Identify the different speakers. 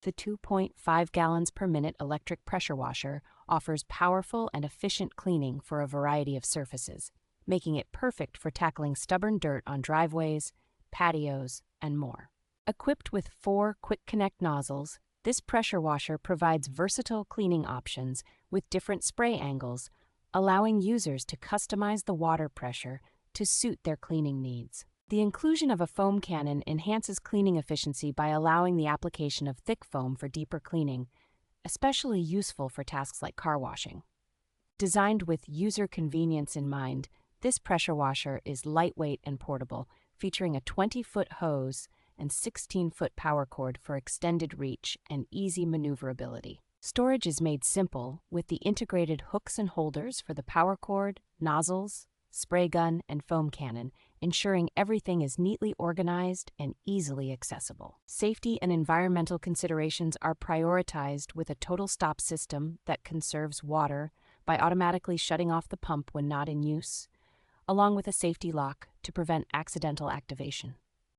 Speaker 1: The 2.5 gallons per minute electric pressure washer offers powerful and efficient cleaning for a variety of surfaces, making it perfect for tackling stubborn dirt on driveways, patios, and more. Equipped with 4 quick connect nozzles, this pressure washer provides versatile cleaning options with different spray angles, allowing users to customize the water pressure to suit their cleaning needs. The inclusion of a foam cannon enhances cleaning efficiency by allowing the application of thick foam for deeper cleaning, especially useful for tasks like car washing. Designed with user convenience in mind, this pressure washer is lightweight and portable, featuring a 20-foot hose and 16-foot power cord for extended reach and easy maneuverability. Storage is made simple with the integrated hooks and holders for the power cord, nozzles, spray gun, and foam cannon, ensuring everything is neatly organized and easily accessible. Safety and environmental considerations are prioritized with a total stop system that conserves water by automatically shutting off the pump when not in use, along with a safety lock to prevent accidental activation.